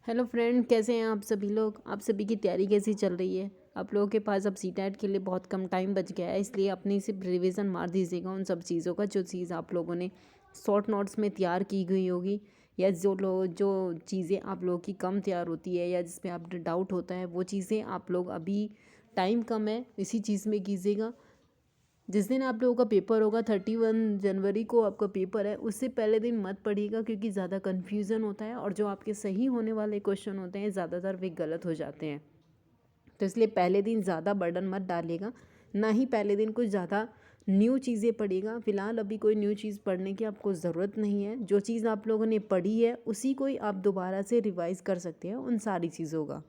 Hello friend, कैसे हैं आप सभी लोग। आप सभी की तैयारी कैसी चल रही है। आप लोगों के पास अब सीटेट के लिए बहुत कम टाइम बच गया है, इसलिए अपनी सिर्फ रिवीजन मार दीजिएगा उन सब चीज़ों का जो चीज़ आप लोगों ने शॉर्ट नोट्स में तैयार की गई होगी, या जो चीज़ें आप लोगों की कम तैयार होती है या जिस पे आप डाउट होता है, वो चीज़ें आप लोग अभी टाइम कम है इसी चीज़ में कीजिएगा। जिस दिन आप लोगों का पेपर होगा 31 जनवरी को आपका पेपर है, उससे पहले दिन मत पढ़िएगा क्योंकि ज़्यादा कन्फ्यूज़न होता है और जो आपके सही होने वाले क्वेश्चन होते हैं ज़्यादातर वे गलत हो जाते हैं। तो इसलिए पहले दिन ज़्यादा बर्डन मत डालिएगा, ना ही पहले दिन कुछ ज़्यादा न्यू चीज़ें पढ़िएगा। फ़िलहाल अभी कोई न्यू चीज़ पढ़ने की आपको ज़रूरत नहीं है। जो चीज़ आप लोगों ने पढ़ी है उसी को ही आप दोबारा से रिवाइज़ कर सकते हैं उन सारी चीज़ों का।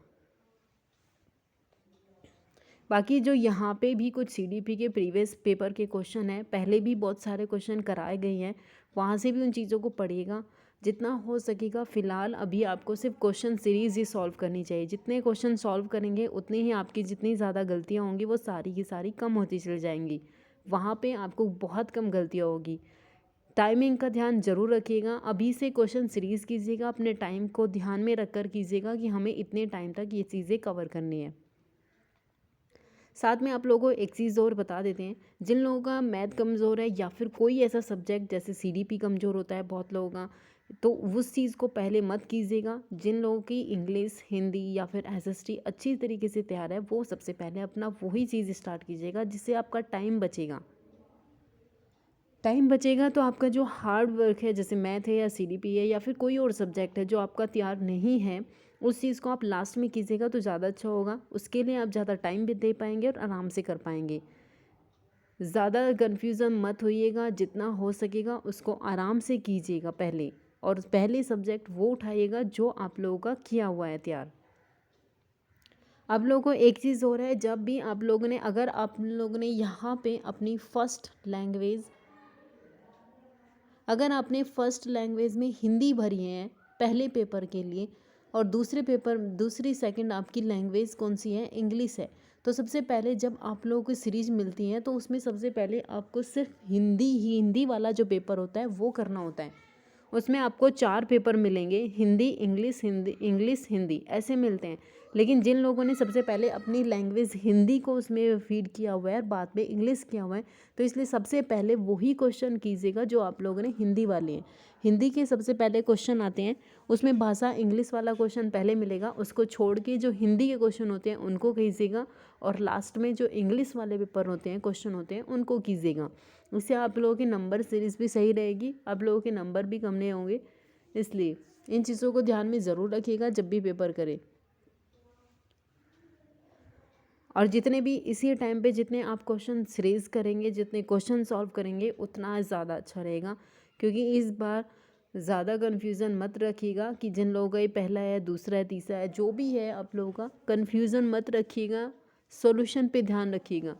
बाकी जो यहाँ पे भी कुछ सीडीपी के प्रीवियस पेपर के क्वेश्चन हैं, पहले भी बहुत सारे क्वेश्चन कराए गए हैं, वहाँ से भी उन चीज़ों को पढ़िएगा जितना हो सकेगा। फ़िलहाल अभी आपको सिर्फ क्वेश्चन सीरीज़ ही सॉल्व करनी चाहिए। जितने क्वेश्चन सॉल्व करेंगे उतने ही आपकी जितनी ज़्यादा गलतियाँ होंगी वो सारी की सारी कम होती चली जाएंगी। वहाँ पे आपको बहुत कम गलतियाँ होगी। टाइमिंग का ध्यान ज़रूर रखिएगा। अभी से क्वेश्चन सीरीज़ कीजिएगा, अपने टाइम को ध्यान में रख कर कीजिएगा कि हमें इतने टाइम तक ये चीज़ें कवर करनी है। साथ में आप लोगों को एक चीज़ और बता देते हैं, जिन लोगों का मैथ कमज़ोर है या फिर कोई ऐसा सब्जेक्ट जैसे सीडीपी कमज़ोर होता है बहुत लोगों का, तो उस चीज़ को पहले मत कीजिएगा। जिन लोगों की इंग्लिश, हिंदी या फिर एसएसटी अच्छी तरीके से तैयार है, वो सबसे पहले अपना वही चीज़ स्टार्ट कीजिएगा जिससे आपका टाइम बचेगा। टाइम बचेगा तो आपका जो हार्ड वर्क है, जैसे मैथ है या सीडीपी है या फिर कोई और सब्जेक्ट है जो आपका तैयार नहीं है, उस चीज़ को आप लास्ट में कीजिएगा तो ज़्यादा अच्छा होगा। उसके लिए आप ज़्यादा टाइम भी दे पाएंगे और आराम से कर पाएंगे। ज़्यादा कन्फ्यूज़न मत होइएगा, जितना हो सकेगा उसको आराम से कीजिएगा पहले, और पहले सब्जेक्ट वो उठाइएगा जो आप लोगों का किया हुआ है तैयार। आप लोगों को एक चीज़ हो रहा है, जब भी आप लोगों ने अगर आप लोगों ने यहाँ पे अपनी फ़र्स्ट लैंग्वेज, अगर आपने फ़र्स्ट लैंग्वेज में हिंदी भरी है पहले पेपर के लिए, और दूसरी सेकंड आपकी लैंग्वेज कौन सी है, इंग्लिश है, तो सबसे पहले जब आप लोगों को सीरीज मिलती है तो उसमें सबसे पहले आपको सिर्फ हिंदी वाला जो पेपर होता है वो करना होता है। उसमें आपको 4 पेपर मिलेंगे, इंग्लिश हिंदी ऐसे मिलते हैं। लेकिन जिन लोगों ने सबसे पहले अपनी लैंग्वेज हिंदी को उसमें फीड किया हुआ है और बाद में इंग्लिश किया हुआ है, तो इसलिए सबसे पहले वही क्वेश्चन कीजिएगा जो आप लोगों ने हिंदी वाले हैं। हिंदी के सबसे पहले क्वेश्चन आते हैं, उसमें भाषा इंग्लिश वाला क्वेश्चन पहले मिलेगा, उसको छोड़ के जो हिंदी के क्वेश्चन होते हैं उनको कीजिएगा, और लास्ट में जो इंग्लिश वाले पेपर होते हैं, क्वेश्चन होते हैं, उनको कीजिएगा। इससे आप लोगों की नंबर सीरीज़ भी सही रहेगी, आप लोगों के नंबर भी कम नहीं होंगे। इसलिए इन चीज़ों को ध्यान में ज़रूर रखिएगा जब भी पेपर करें। और जितने भी इसी टाइम पे जितने आप क्वेश्चन रेज करेंगे, जितने क्वेश्चन सॉल्व करेंगे, उतना ज़्यादा अच्छा रहेगा। क्योंकि इस बार ज़्यादा कन्फ्यूज़न मत रखिएगा कि जिन लोगों का ये पहला है, दूसरा है, तीसरा है, जो भी है आप लोगों का, कन्फ्यूज़न मत रखिएगा, सॉल्यूशन पे ध्यान रखिएगा।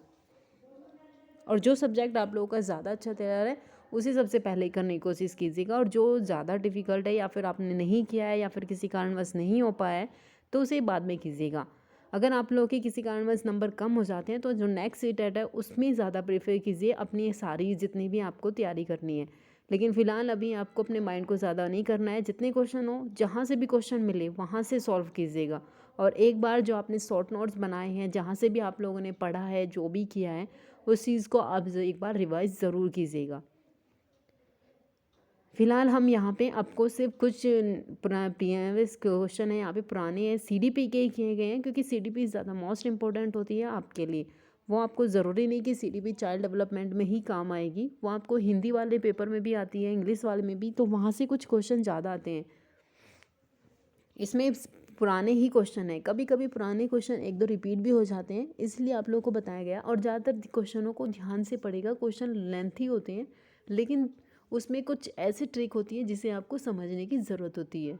और जो सब्जेक्ट आप लोगों का ज़्यादा अच्छा तैयार है उसे सबसे पहले करने की कोशिश कीजिएगा, और जो ज़्यादा डिफ़िकल्ट है या फिर आपने नहीं किया है या फिर किसी कारणवश नहीं हो पाया है तो उसे बाद में कीजिएगा। अगर आप लोगों के किसी कारणवश नंबर कम हो जाते हैं तो जो नेक्स्ट सीटेट है उसमें ज़्यादा प्रेफर कीजिए अपनी सारी जितनी भी आपको तैयारी करनी है। लेकिन फ़िलहाल अभी आपको अपने माइंड को ज़्यादा नहीं करना है, जितने क्वेश्चन हो जहाँ से भी क्वेश्चन मिले वहाँ से सॉल्व कीजिएगा। और एक बार जो आपने शॉर्ट नोट्स बनाए हैं, जहाँ से भी आप लोगों ने पढ़ा है, जो भी किया है, उस चीज़ को आप एक बार रिवाइज ज़रूर कीजिएगा। फिलहाल हम यहाँ पे आपको सिर्फ कुछ प्रीवियस क्वेश्चन है यहाँ पे पुराने हैं, सीडीपी के ही किए गए हैं, क्योंकि सीडीपी ज़्यादा मोस्ट इंपॉर्टेंट होती है आपके लिए। वो आपको ज़रूरी नहीं कि सीडीपी चाइल्ड डेवलपमेंट में ही काम आएगी, वो आपको हिंदी वाले पेपर में भी आती है, इंग्लिश वाले में भी, तो वहाँ से कुछ क्वेश्चन ज़्यादा आते हैं। इसमें पुराने ही क्वेश्चन है, कभी कभी पुराने क्वेश्चन एक दो रिपीट भी हो जाते हैं, इसलिए आप लोगों को बताया गया। और ज़्यादातर क्वेश्चनों को ध्यान से पढ़ेगा, क्वेश्चन लेंथी होते हैं लेकिन उसमें कुछ ऐसी ट्रिक होती है जिसे आपको समझने की ज़रूरत होती है।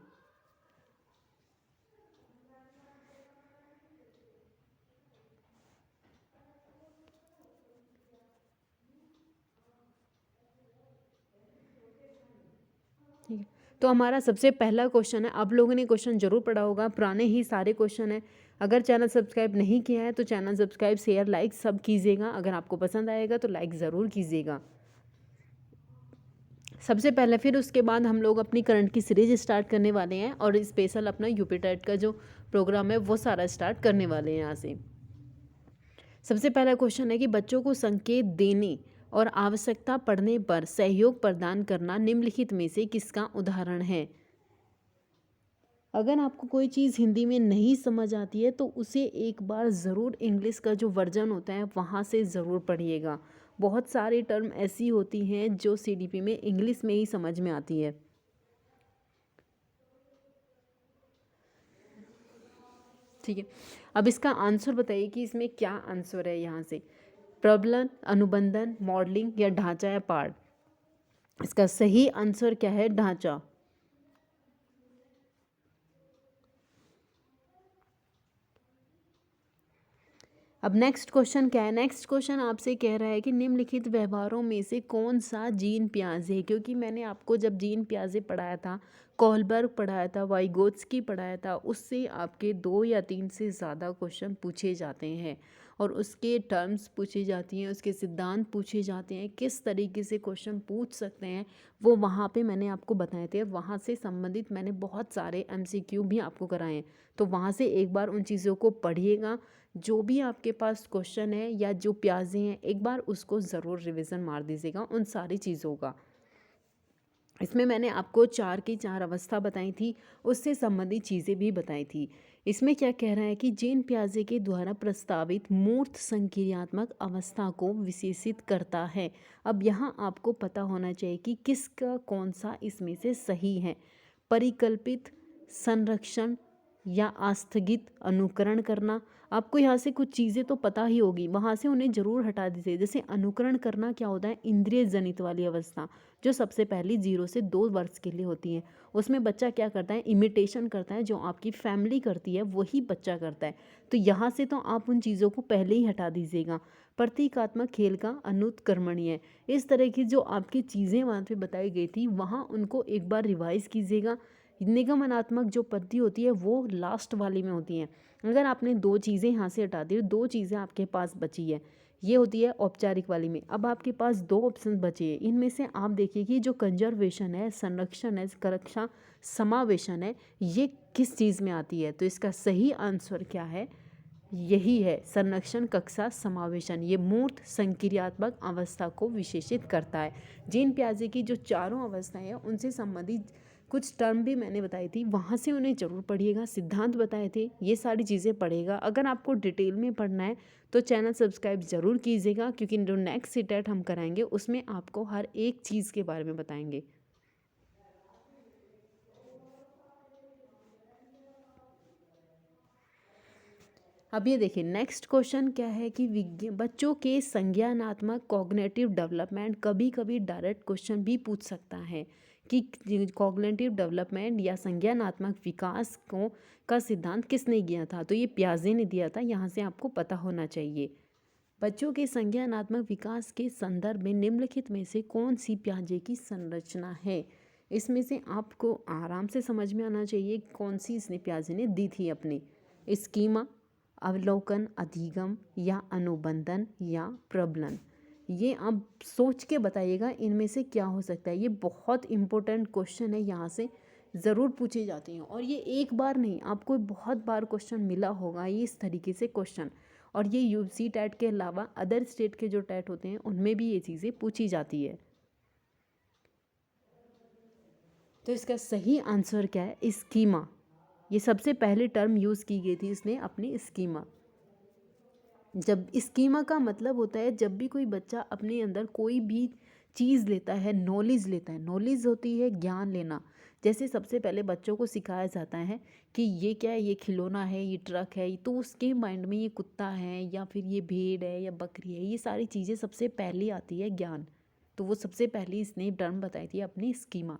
ठीक है, तो हमारा सबसे पहला क्वेश्चन है, आप लोगों ने क्वेश्चन जरूर पढ़ा होगा, पुराने ही सारे क्वेश्चन है। अगर चैनल सब्सक्राइब नहीं किया है तो चैनल सब्सक्राइब, शेयर, लाइक सब कीजिएगा। अगर आपको पसंद आएगा तो लाइक ज़रूर कीजिएगा। सबसे पहले, फिर उसके बाद हम लोग अपनी करंट की सीरीज स्टार्ट करने वाले हैं और स्पेशल अपना यूपी टेट का जो प्रोग्राम है वो सारा स्टार्ट करने वाले हैं यहाँ से। सबसे पहला क्वेश्चन है कि बच्चों को संकेत देने और आवश्यकता पड़ने पर सहयोग प्रदान करना निम्नलिखित में से किसका उदाहरण है। अगर आपको कोई चीज़ हिंदी में नहीं समझ आती है तो उसे एक बार ज़रूर इंग्लिश का जो वर्जन होता है वहाँ से ज़रूर पढ़िएगा। बहुत सारी टर्म ऐसी होती हैं जो सीडीपी में इंग्लिश में ही समझ में आती है। ठीक है, अब इसका आंसर बताइए कि इसमें क्या आंसर है यहाँ से। प्रबलन, अनुबंधन, मॉडलिंग या ढांचा या पाठ। इसका सही आंसर क्या है? ढांचा। अब नेक्स्ट क्वेश्चन क्या है? नेक्स्ट क्वेश्चन आपसे कह रहा है कि निम्नलिखित व्यवहारों में से कौन सा जीन पियाजे, क्योंकि मैंने आपको जब जीन पियाजे पढ़ाया था, कोहलबर्ग पढ़ाया था, वाइगोत्स्की पढ़ाया था, उससे आपके 2 या 3 से ज़्यादा क्वेश्चन पूछे जाते हैं और उसके टर्म्स पूछी जाती हैं, उसके सिद्धांत पूछे जाते हैं, किस तरीके से क्वेश्चन पूछ सकते हैं वो वहाँ पे मैंने आपको बताए थे। वहाँ से संबंधित मैंने बहुत सारे MCQ भी आपको कराए हैं, तो वहाँ से एक बार उन चीज़ों को पढ़िएगा। जो भी आपके पास क्वेश्चन है या जो प्याजे हैं एक बार उसको ज़रूर रिवीजन मार दीजिएगा उन सारी चीज़ों का। इसमें मैंने आपको 4 की 4 अवस्था बताई थी, उससे संबंधित चीज़ें भी बताई थी। इसमें क्या कह रहा है कि जीन पियाजे के द्वारा प्रस्तावित मूर्त संक्रियात्मक अवस्था को विशेषित करता है। अब यहाँ आपको पता होना चाहिए कि किसका कौन सा इसमें से सही है। परिकल्पित, संरक्षण या आस्थगित अनुकरण करना। आपको यहाँ से कुछ चीज़ें तो पता ही होगी, वहाँ से उन्हें ज़रूर हटा दीजिए। जैसे अनुकरण करना क्या होता है? इंद्रिय जनित वाली अवस्था जो सबसे पहली 0 से 2 वर्ष के लिए होती है। उसमें बच्चा क्या करता है? इमिटेशन करता है, जो आपकी फैमिली करती है वही बच्चा करता है। तो यहाँ से तो आप उन चीज़ों को पहले ही हटा दीजिएगा। प्रतीकात्मक खेल का अनुत्क्रमणीय, इस तरह की जो आपकी चीज़ें वहाँ पे बताई गई थी वहाँ उनको एक बार रिवाइज कीजिएगा। निगमनात्मक जो पद्धति होती है वो लास्ट वाली में होती है। अगर आपने 2 चीज़ें यहाँ से हटा दी, 2 चीज़ें आपके पास बची है, ये होती है औपचारिक वाली में। अब आपके पास 2 ऑप्शन बचे हैं, इनमें से आप देखिए कि जो कंजर्वेशन है, संरक्षण है, कक्षा समावेशन है, ये किस चीज़ में आती है? तो इसका सही आंसर क्या है? यही है संरक्षण, कक्षा, समावेशन। ये मूर्त संक्रियात्मक अवस्था को विशेषित करता है। जीन पियाजे की जो चारों अवस्थाएं हैं उनसे संबंधित कुछ टर्म भी मैंने बताई थी, वहाँ से उन्हें ज़रूर पढ़िएगा। सिद्धांत बताए थे, ये सारी चीज़ें पढ़ेगा। अगर आपको डिटेल में पढ़ना है तो चैनल सब्सक्राइब ज़रूर कीजिएगा, क्योंकि जो नेक्स्ट सीटेट हम कराएंगे उसमें आपको हर एक चीज़ के बारे में बताएंगे। अब ये देखिए नेक्स्ट क्वेश्चन क्या है कि बच्चों के संज्ञानात्मक कॉग्निटिव डेवलपमेंट, कभी कभी डायरेक्ट क्वेश्चन भी पूछ सकता है कि कॉग्निटिव डेवलपमेंट या संज्ञानात्मक विकास को का सिद्धांत किसने दिया था? तो ये पियाजे ने दिया था, यहाँ से आपको पता होना चाहिए। बच्चों के संज्ञानात्मक विकास के संदर्भ में निम्नलिखित में से कौन सी पियाजे की संरचना है? इसमें से आपको आराम से समझ में आना चाहिए कौन सी इसने पियाजे ने दी थी अपने। स्कीमा, अवलोकन, अधिगम या अनुबंधन या प्रबलन। ये आप सोच के बताइएगा इनमें से क्या हो सकता है। ये बहुत इंपॉर्टेंट क्वेश्चन है, यहाँ से ज़रूर पूछे जाते हैं और ये एक बार नहीं, आपको बहुत बार क्वेश्चन मिला होगा ये इस तरीके से क्वेश्चन। और ये यूसी टैट के अलावा अदर स्टेट के जो टैट होते हैं उनमें भी ये चीज़ें पूछी जाती है। तो इसका सही आंसर क्या है? स्कीमा। ये सबसे पहले टर्म यूज़ की गई थी इसने अपनी स्कीमा। जब स्कीमा का मतलब होता है जब भी कोई बच्चा अपने अंदर कोई भी चीज़ लेता है, नॉलेज लेता है। नॉलेज होती है ज्ञान लेना। जैसे सबसे पहले बच्चों को सिखाया जाता है कि ये क्या है, ये खिलौना है, ये ट्रक है, तो उसके माइंड में ये कुत्ता है या फिर ये भेड़ है या बकरी है, ये सारी चीज़ें सबसे पहले आती है ज्ञान। तो वो सबसे पहले इसने टर्म बताई थी अपनी स्कीमा।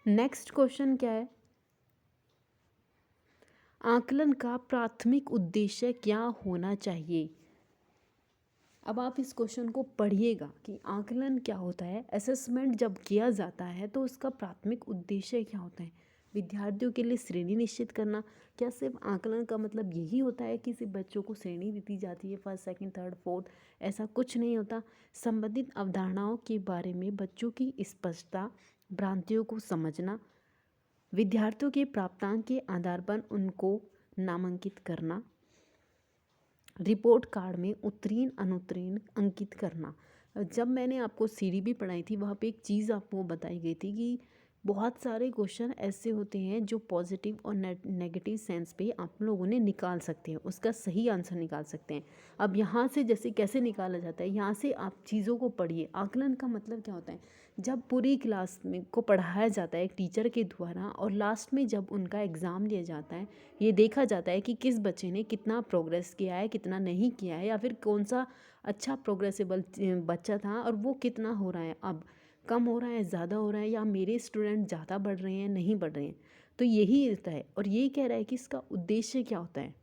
नेक्स्ट क्वेश्चन क्या है? आकलन का प्राथमिक उद्देश्य क्या होना चाहिए? अब आप इस क्वेश्चन को पढ़िएगा कि आकलन क्या होता है। असेसमेंट जब किया जाता है तो उसका प्राथमिक उद्देश्य क्या होता है? विद्यार्थियों के लिए श्रेणी निश्चित करना। क्या सिर्फ आकलन का मतलब यही होता है कि सिर्फ बच्चों को श्रेणी दी जाती है, फर्स्ट सेकंड थर्ड फोर्थ? ऐसा कुछ नहीं होता। संबंधित अवधारणाओं के बारे में बच्चों की स्पष्टता, भ्रांतियों को समझना, विद्यार्थियों के प्राप्तांक के आधार पर उनको नामांकित करना, रिपोर्ट कार्ड में उत्तीर्ण अनुत्तीर्ण अंकित करना। जब मैंने आपको सीडीपी पढ़ाई थी वहाँ पे एक चीज़ आपको बताई गई थी कि बहुत सारे क्वेश्चन ऐसे होते हैं जो पॉजिटिव और नेगेटिव सेंस पे आप लोगों ने निकाल सकते हैं, उसका सही आंसर निकाल सकते हैं। अब यहाँ से जैसे कैसे निकाला जाता है, यहाँ से आप चीज़ों को पढ़िए। आकलन का मतलब क्या होता है? जब पूरी क्लास में को पढ़ाया जाता है एक टीचर के द्वारा और लास्ट में जब उनका एग्ज़ाम लिया जाता है, ये देखा जाता है कि किस बच्चे ने कितना प्रोग्रेस किया है, कितना नहीं किया है, या फिर कौन सा अच्छा प्रोग्रेसिबल बच्चा था और वो कितना हो रहा है, अब कम हो रहा है, ज़्यादा हो रहा है, या मेरे स्टूडेंट ज़्यादा बढ़ रहे हैं, नहीं बढ़ रहे हैं। तो यही होता है। और यही कह रहा है कि इसका उद्देश्य क्या होता है।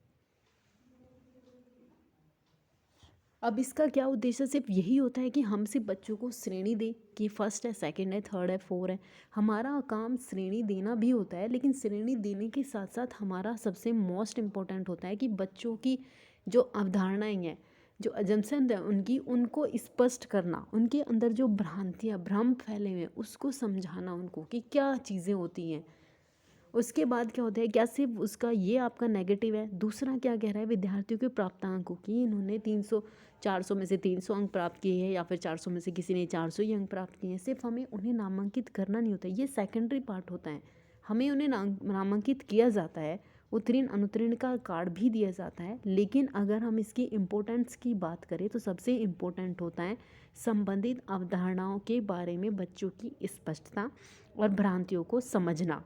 अब इसका क्या उद्देश्य सिर्फ यही होता है कि हम सिर्फ बच्चों को श्रेणी दें कि फर्स्ट है, सेकंड है, थर्ड है, फोर है। हमारा काम श्रेणी देना भी होता है, लेकिन श्रेणी देने के साथ साथ हमारा सबसे मोस्ट इम्पोर्टेंट होता है कि बच्चों की जो अवधारणाएं हैं, जो अजम्पशन है उनकी, उनको स्पष्ट करना, उनके अंदर जो भ्रांतियाँ भ्रम फैले हुए हैं उसको समझाना उनको कि क्या चीज़ें होती हैं। उसके बाद क्या होता है, क्या सिर्फ उसका ये आपका नेगेटिव है? दूसरा क्या कह रहा है, विद्यार्थियों के प्राप्तांकों की इन्होंने 300 400 में से 300 अंक प्राप्त किए हैं, या फिर 400 में से किसी ने 400 ही अंक प्राप्त किए हैं। सिर्फ हमें उन्हें नामांकित करना नहीं होता, ये सेकेंडरी पार्ट होता है। हमें उन्हें नामांकित किया जाता है, उत्तीर्ण अनुत्तीर्ण का कार्ड भी दिया जाता है, लेकिन अगर हम इसकी इम्पोर्टेंस की बात करें तो सबसे इम्पोर्टेंट होता है संबंधित अवधारणाओं के बारे में बच्चों की स्पष्टता और भ्रांतियों को समझना।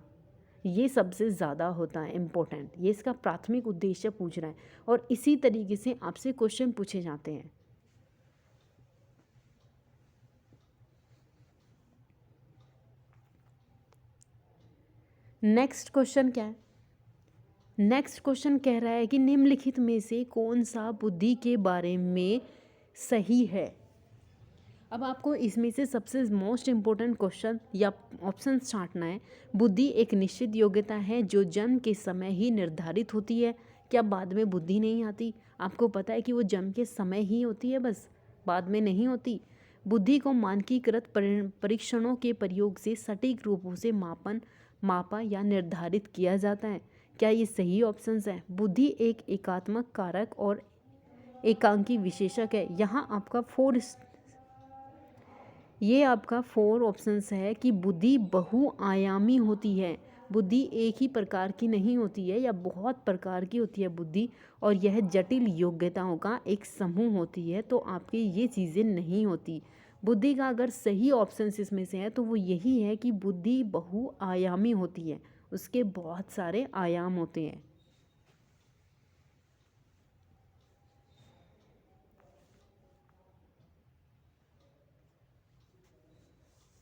ये सबसे ज़्यादा होता है इम्पोर्टेंट, ये इसका प्राथमिक उद्देश्य पूछ रहा है। और इसी तरीके से आपसे क्वेश्चन पूछे जाते हैं। नेक्स्ट क्वेश्चन क्या है? नेक्स्ट क्वेश्चन कह रहा है कि निम्नलिखित में से कौन सा बुद्धि के बारे में सही है। अब आपको इसमें से सबसे मोस्ट इम्पोर्टेंट क्वेश्चन या ऑप्शन छांटना है। बुद्धि एक निश्चित योग्यता है जो जन्म के समय ही निर्धारित होती है। क्या बाद में बुद्धि नहीं आती? आपको पता है कि वो जन्म के समय ही होती है, बस बाद में नहीं होती। बुद्धि को मानकीकृत परीक्षणों के प्रयोग से सटीक रूपों से मापा या निर्धारित किया जाता है। क्या ये सही ऑप्शंस है? बुद्धि एक एकात्मक कारक और एकांकी विशेषक है। यहाँ आपका ये आपका 4 ऑप्शंस है कि बुद्धि बहुआयामी होती है। बुद्धि एक ही प्रकार की नहीं होती है, या बहुत प्रकार की होती है बुद्धि, और यह जटिल योग्यताओं का एक समूह होती है। तो आपकी ये चीज़ें नहीं होती। बुद्धि का अगर सही ऑप्शन इसमें से है तो वो यही है कि बुद्धि बहुआयामी होती है, उसके बहुत सारे आयाम होते हैं।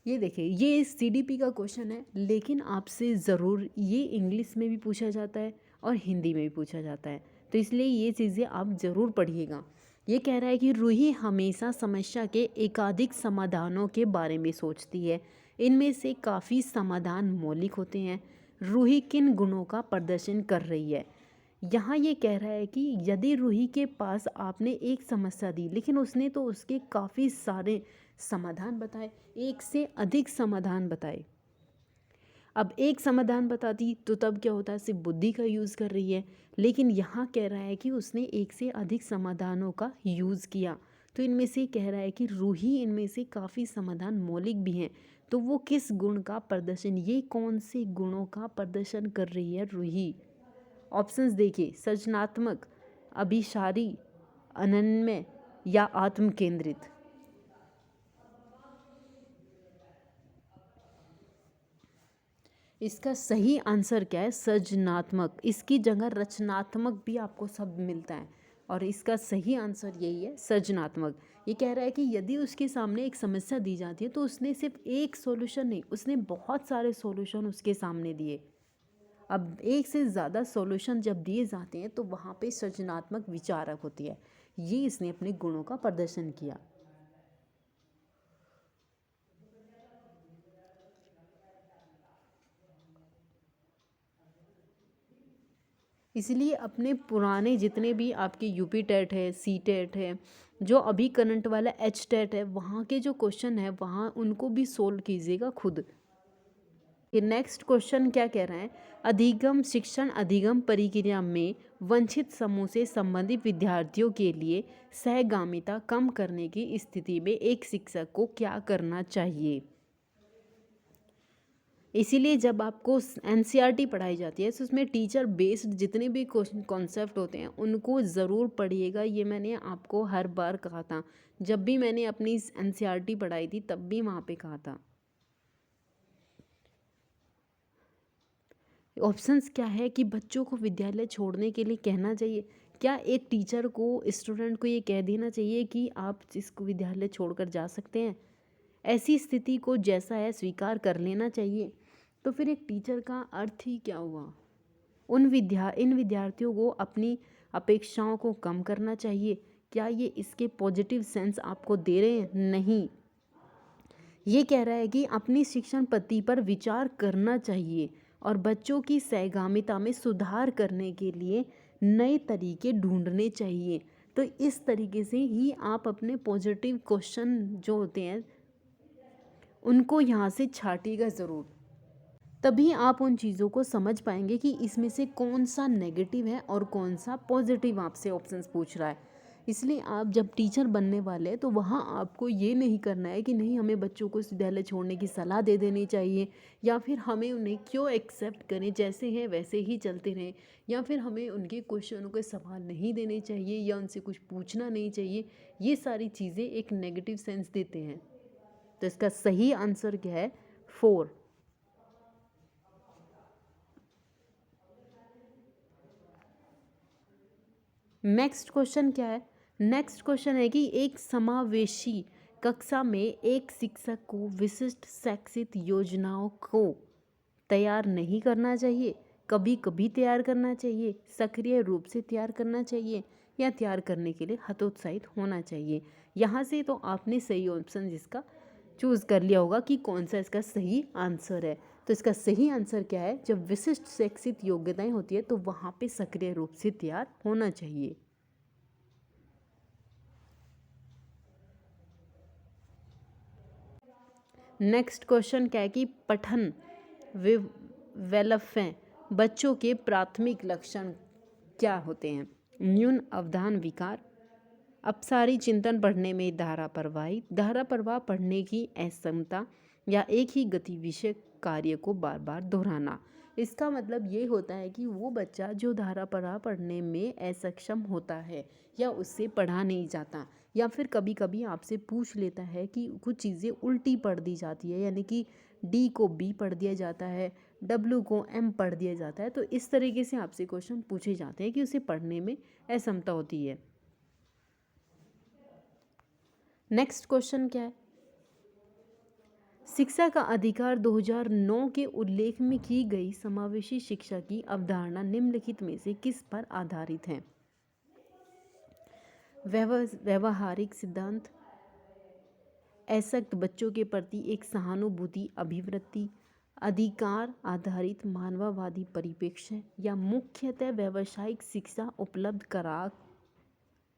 ये देखिए, ये सीडीपी का क्वेश्चन है, लेकिन आपसे ज़रूर ये इंग्लिश में भी पूछा जाता है और हिंदी में भी पूछा जाता है, तो इसलिए ये चीज़ें आप ज़रूर पढ़िएगा। ये कह रहा है कि रूही हमेशा समस्या के एकाधिक समाधानों के बारे में सोचती है। इनमें से काफ़ी समाधान मौलिक होते हैं। रूही किन गुणों का प्रदर्शन कर रही है? यहाँ ये कह रहा है कि यदि रूही के पास आपने एक समस्या दी, लेकिन उसने तो उसके काफ़ी सारे समाधान बताए, एक से अधिक समाधान बताए। अब एक समाधान बताती तो तब क्या होता है, सिर्फ बुद्धि का यूज़ कर रही है। लेकिन यहाँ कह रहा है कि उसने एक से अधिक समाधानों का यूज़ किया, तो इनमें से कह रहा है कि रूही इनमें से काफ़ी समाधान मौलिक भी हैं। तो वो किस गुण का प्रदर्शन, ये कौन से गुणों का प्रदर्शन कर रही है रूही? ऑप्शंस देखिए, सृजनात्मक, अभिसारी, अनन्य या आत्म केंद्रित। इसका सही आंसर क्या है? सृजनात्मक। इसकी जगह रचनात्मक भी आपको शब्द मिलता है, और इसका सही आंसर यही है, सृजनात्मक। ये कह रहा है कि यदि उसके सामने एक समस्या दी जाती है तो उसने सिर्फ एक सॉल्यूशन नहीं, उसने बहुत सारे सॉल्यूशन उसके सामने दिए। अब एक से ज़्यादा सॉल्यूशन जब दिए जाते हैं तो वहाँ पे सृजनात्मक विचारक होती है। ये इसने अपने गुणों का प्रदर्शन किया। इसलिए अपने पुराने जितने भी आपके यूपी टेट है, सी टेट है, जो अभी करंट वाला एच टेट है, वहाँ के जो क्वेश्चन है वहाँ उनको भी सोल्व कीजिएगा खुद। ये नेक्स्ट क्वेश्चन क्या कह रहा है, अधिगम शिक्षण अधिगम प्रक्रिया में वंचित समूह से संबंधित विद्यार्थियों के लिए सहगामिता कम करने की स्थिति में एक शिक्षक को क्या करना चाहिए। इसीलिए जब आपको एनसीईआरटी पढ़ाई जाती है तो उसमें टीचर बेस्ड जितने भी कॉन्सेप्ट होते हैं उनको ज़रूर पढ़िएगा। ये मैंने आपको हर बार कहा था, जब भी मैंने अपनी एनसीईआरटी पढ़ाई थी तब भी वहाँ पे कहा था। ऑप्शंस क्या है कि बच्चों को विद्यालय छोड़ने के लिए कहना चाहिए। क्या एक टीचर को स्टूडेंट को ये कह देना चाहिए कि आप इसको विद्यालय छोड़कर जा सकते हैं? ऐसी स्थिति को जैसा है स्वीकार कर लेना चाहिए। तो फिर एक टीचर का अर्थ ही क्या हुआ? इन विद्यार्थियों को अपनी अपेक्षाओं को कम करना चाहिए। क्या ये इसके पॉजिटिव सेंस आपको दे रहे हैं? नहीं, ये कह रहा है कि अपनी शिक्षण पद्धति पर विचार करना चाहिए और बच्चों की सहगामिता में सुधार करने के लिए नए तरीके ढूंढने चाहिए। तो इस तरीके से ही आप अपने पॉजिटिव क्वेश्चन जो होते हैं उनको यहाँ से छाटिएगा ज़रूर। तभी आप उन चीज़ों को समझ पाएंगे कि इसमें से कौन सा नेगेटिव है और कौन सा पॉजिटिव आपसे ऑप्शंस पूछ रहा है। इसलिए आप जब टीचर बनने वाले हैं तो वहाँ आपको ये नहीं करना है कि नहीं हमें बच्चों को इस विद्यालय छोड़ने की सलाह दे देनी चाहिए, या फिर हमें उन्हें क्यों एक्सेप्ट करें, जैसे हैं वैसे ही चलते रहें, या फिर हमें उनके क्वेश्चनों के सवाल नहीं देने चाहिए या उनसे कुछ पूछना नहीं चाहिए। ये सारी चीज़ें एक नेगेटिव सेंस देते हैं। तो इसका सही आंसर क्या है? 4। नेक्स्ट क्वेश्चन क्या है? नेक्स्ट क्वेश्चन है कि एक समावेशी कक्षा में एक शिक्षक को विशिष्ट शैक्षिक योजनाओं को तैयार नहीं करना चाहिए, कभी कभी तैयार करना चाहिए, सक्रिय रूप से तैयार करना चाहिए, या तैयार करने के लिए हतोत्साहित होना चाहिए। यहाँ से तो आपने सही ऑप्शन जिसका चूज़ कर लिया होगा कि कौन सा इसका सही आंसर है। तो इसका सही आंसर क्या है? जब विशिष्ट शैक्षिक योग्यताएं होती है तो वहाँ पे सक्रिय रूप से तैयार होना चाहिए। नेक्स्ट क्वेश्चन क्या है कि पठन वैलफें बच्चों के प्राथमिक लक्षण क्या होते हैं? न्यून अवधान विकार, अपसारी चिंतन पढ़ने में धारा प्रवाह पढ़ने की असमता, या एक ही गति विषय कार्य को बार बार दोहराना। इसका मतलब ये होता है कि वो बच्चा जो धारा प्रवाह पढ़ने में असक्षम होता है या उससे पढ़ा नहीं जाता, या फिर कभी कभी आपसे पूछ लेता है कि कुछ चीज़ें उल्टी पढ़ दी जाती है, यानी कि डी को बी पढ़ दिया जाता है, डब्ल्यू को एम पढ़ दिया जाता है। तो इस तरीके से आपसे क्वेश्चन पूछे जाते हैं कि उसे पढ़ने में असमता होती है। नेक्स्ट क्वेश्चन क्या है? शिक्षा का अधिकार 2009 के उल्लेख में की गई समावेशी शिक्षा की अवधारणा निम्नलिखित में से किस पर आधारित है? व्यवहारिक सिद्धांत, असक्त बच्चों के प्रति एक सहानुभूति अभिवृत्ति, अधिकार आधारित मानववादी परिप्रेक्ष्य, या मुख्यतः व्यावसायिक शिक्षा उपलब्ध करा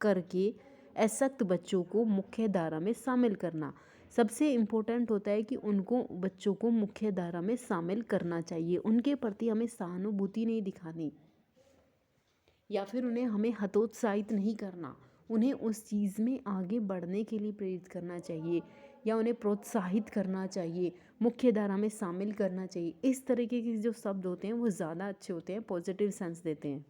करके असक्त बच्चों को मुख्य धारा में शामिल करना। सबसे इम्पोर्टेंट होता है कि उनको बच्चों को मुख्य धारा में शामिल करना चाहिए। उनके प्रति हमें सहानुभूति नहीं दिखानी, या फिर उन्हें हमें हतोत्साहित नहीं करना। उन्हें उस चीज़ में आगे बढ़ने के लिए प्रेरित करना चाहिए या उन्हें प्रोत्साहित करना चाहिए, मुख्य धारा में शामिल करना चाहिए। इस तरीके के जो शब्द होते हैं वो ज़्यादा अच्छे होते हैं, पॉजिटिव सेंस देते हैं।